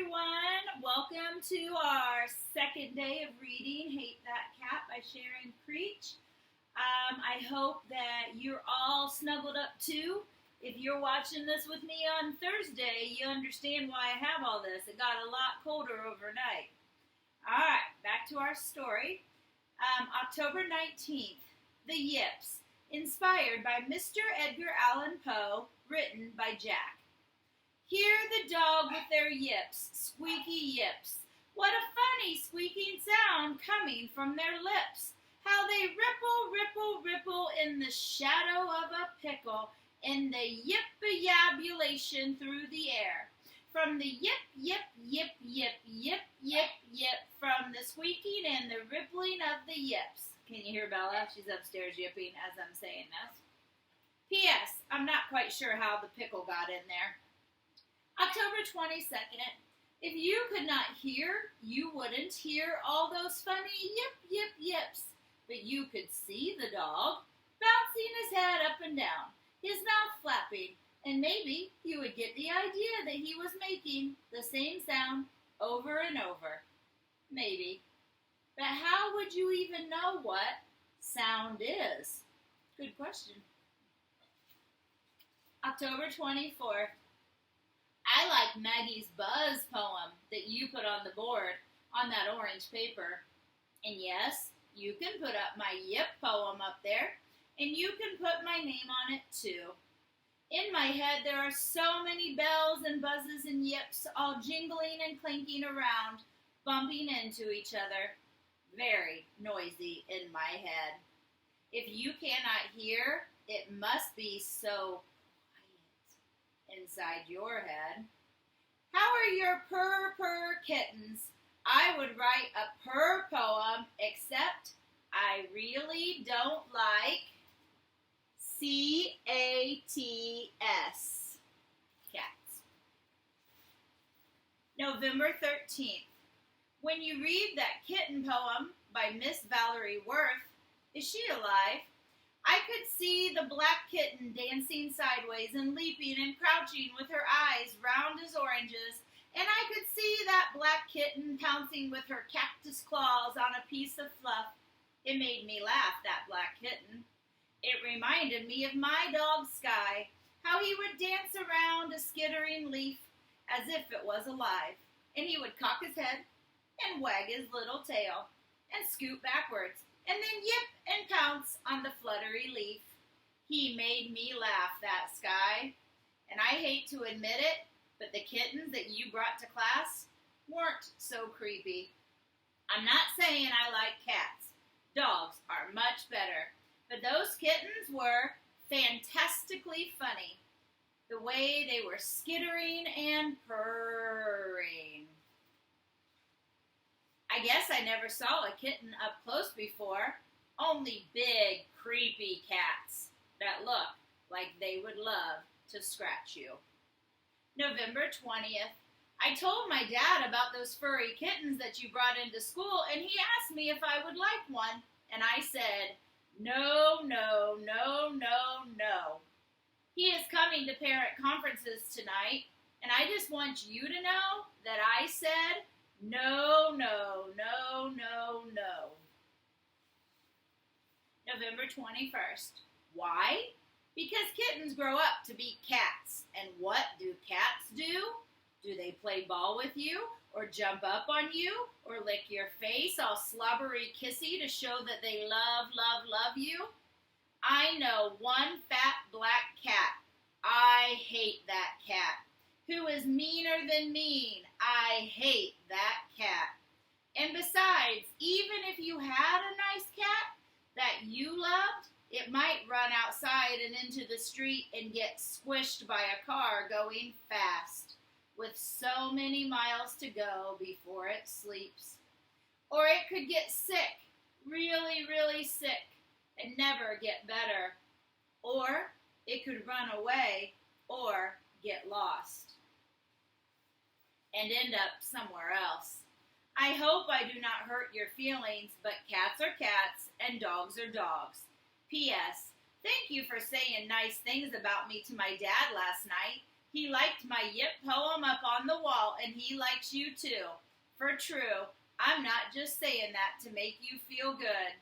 everyone. Welcome to our second day of reading Hate That Cat by Sharon Creech. I hope that you're all snuggled up too. If you're watching this with me on Thursday, you understand why I have all this. It got a lot colder overnight. All right, back to our story. October 19th, The Yips, inspired by Mr. Edgar Allan Poe, written by Jack. Hear the dog with their yips, squeaky yips. What a funny squeaking sound coming from their lips. How they ripple, ripple, ripple in the shadow of a pickle, in the yip-a-yabulation through the air. From the yip, yip, yip, yip, yip, yip, yip, from the squeaking and the rippling of the yips. Can you hear Bella? She's upstairs yipping as I'm saying this. P.S. I'm not quite sure how the pickle got in there. October 22nd. If you could not hear, you wouldn't hear all those funny yip, yip, yips. But you could see the dog bouncing his head up and down, his mouth flapping, and maybe you would get the idea that he was making the same sound over and over. Maybe. But how would you even know what sound is? Good question. October 24th. I like Maggie's Buzz poem that you put on the board on that orange paper. And yes, you can put up my Yip poem up there, and you can put my name on it too. In my head, there are so many bells and buzzes and yips, all jingling and clinking around, bumping into each other. Very noisy in my head. If you cannot hear, it must be so inside your head. How are your purr kittens? I would write a purr poem, except I really don't like C-A-T-S, cats. November 13th. When you read that kitten poem by Miss Valerie Worth, is she alive? I could see the black kitten dancing sideways and leaping and crouching with her eyes round as oranges, and I could see that black kitten pouncing with her cactus claws on a piece of fluff. It made me laugh, that black kitten. It reminded me of my dog Sky, how he would dance around a skittering leaf as if it was alive, and he would cock his head and wag his little tail and scoot backwards, and then yip and pounce on the fluttery leaf. He made me laugh, that Sky. And I hate to admit it, but the kittens that you brought to class weren't so creepy. I'm not saying I like cats. Dogs are much better. But those kittens were fantastically funny. The way they were skittering and purring. I guess I never saw a kitten up close before. Only big, creepy cats that look like they would love to scratch you. November 20th. I told my dad about those furry kittens that you brought into school, and he asked me if I would like one. And I said, no, no, no, no, no. He is coming to parent conferences tonight, and I just want you to know that I said, no, no, no, no, no. November 21st. Why? Because kittens grow up to be cats. And what do cats do? Do they play ball with you, or jump up on you, or lick your face all slobbery kissy to show that they love, love, love you? I know one fat black cat. I hate that cat. Who is meaner than mean. I hate that cat. And besides, even if you had a nice cat that you loved, it might run outside and into the street and get squished by a car going fast, with so many miles to go before it sleeps. Or it could get sick, really, really sick, and never get better. Or it could run away or get lost and end up somewhere else. I hope I do not hurt your feelings, but cats are cats and dogs are dogs. P.S. Thank you for saying nice things about me to my dad last night. He liked my Yip poem up on the wall, and he likes you too. For true, I'm not just saying that to make you feel good.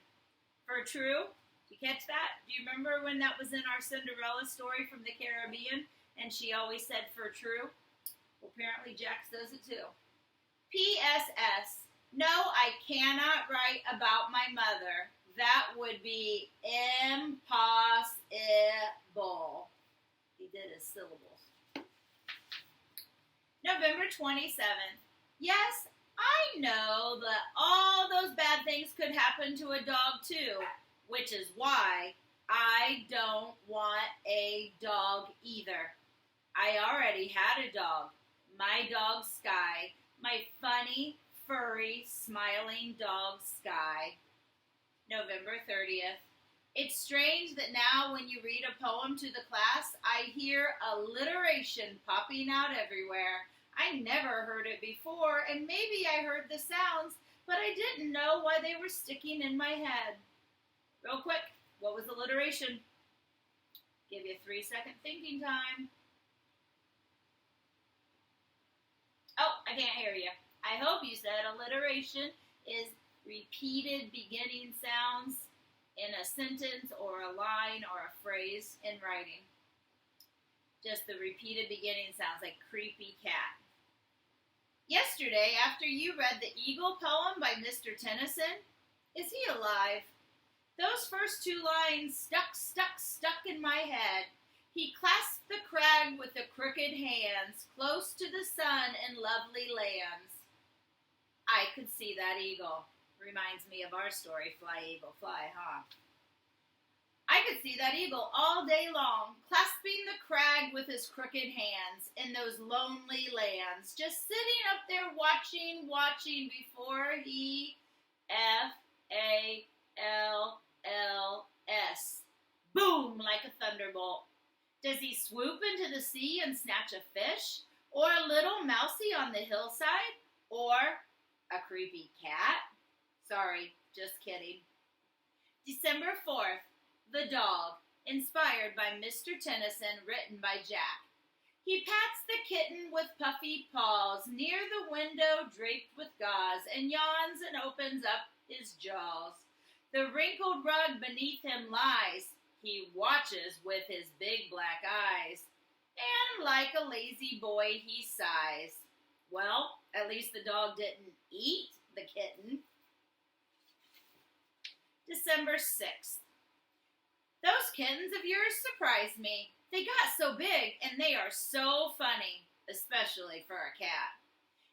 For true? Did you catch that? Do you remember when that was in our Cinderella story from the Caribbean, and she always said for true? Well, apparently Jax does it too. P.S.S. No, I cannot write about my mother. That would be impossible. He did his syllables. November 27th. Yes, I know that all those bad things could happen to a dog too, which is why I don't want a dog either. I already had a dog. My dog Sky. My funny, furry, smiling dog Sky. November 30th. It's strange that now when you read a poem to the class, I hear alliteration popping out everywhere. I never heard it before, and maybe I heard the sounds, but I didn't know why they were sticking in my head. Real quick, what was alliteration? Give you a 3-second thinking time. Oh, I can't hear you. I hope you said alliteration is repeated beginning sounds in a sentence or a line or a phrase in writing. Just the repeated beginning sounds like creepy cat. Yesterday, after you read the Eagle poem by Mr. Tennyson, is he alive? Those first 2 lines stuck in my head. He clasped the crag with the crooked hands, close to the sun in lovely lands. I could see that eagle. Reminds me of our story, Fly, Eagle, Fly, huh? I could see that eagle all day long, clasping the crag with his crooked hands in those lonely lands, just sitting up there watching before he F-A-L-L-S. Boom, like a thunderbolt. Does he swoop into the sea and snatch a fish? Or a little mousie on the hillside? Or a creepy cat? Sorry, just kidding. December 4th. The Dog, inspired by Mr. Tennyson, written by Jack. He pats the kitten with puffy paws near the window draped with gauze and yawns and opens up his jaws. The wrinkled rug beneath him lies. He watches with his big black eyes. And like a lazy boy, he sighs. Well, at least the dog didn't eat the kitten. December 6th. Those kittens of yours surprised me. They got so big, and they are so funny, especially for a cat.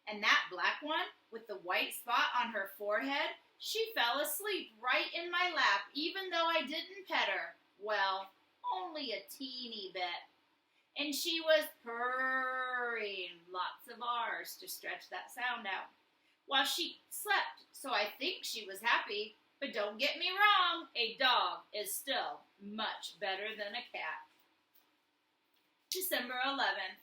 And that black one, with the white spot on her forehead, she fell asleep right in my lap, even though I didn't pet her. Well, only a teeny bit. And she was purring, lots of R's to stretch that sound out, while she slept, so I think she was happy. But don't get me wrong, a dog is still much better than a cat. December 11th.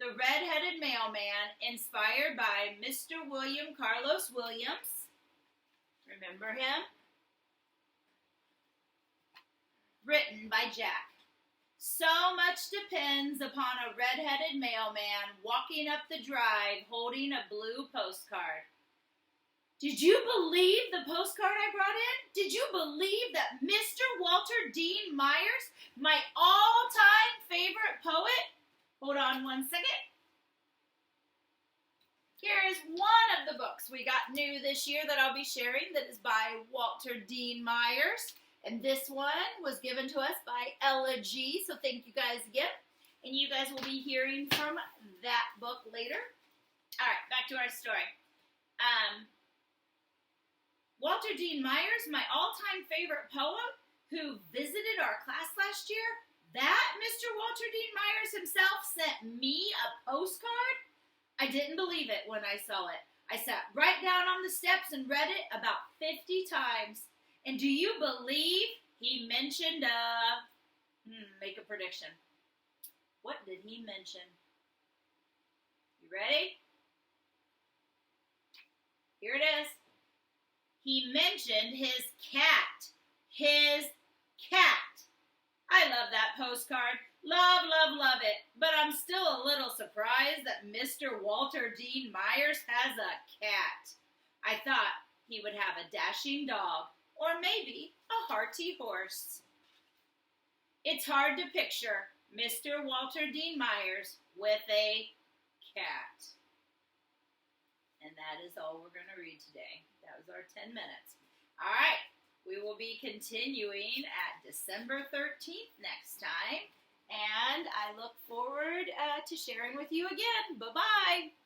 The Red-Headed Mailman, inspired by Mr. William Carlos Williams. Remember him? Written by Jack. So much depends upon a red-headed mailman walking up the drive holding a blue postcard. Did you believe the postcard I brought in? Did you believe that Mr. Walter Dean Myers, my all-time favorite poet? Hold on 1 second. Here is one of the books we got new this year that I'll be sharing that is by Walter Dean Myers. And this one was given to us by Ella G. So thank you guys again. And you guys will be hearing from that book later. All right, back to our story. Walter Dean Myers, my all-time favorite poet, who visited our class last year, that Mr. Walter Dean Myers himself sent me a postcard? I didn't believe it when I saw it. I sat right down on the steps and read it about 50 times. And do you believe he mentioned, make a prediction. What did he mention? You ready? Here it is. He mentioned his cat. His cat. I love that postcard. Love, love, love it. But I'm still a little surprised that Mr. Walter Dean Myers has a cat. I thought he would have a dashing dog, or maybe a hearty horse. It's hard to picture Mr. Walter Dean Myers with a cat. And that is all we're going to read today. That was our 10 minutes. All right. We will be continuing at December 13th next time. And I look forward to sharing with you again. Bye-bye.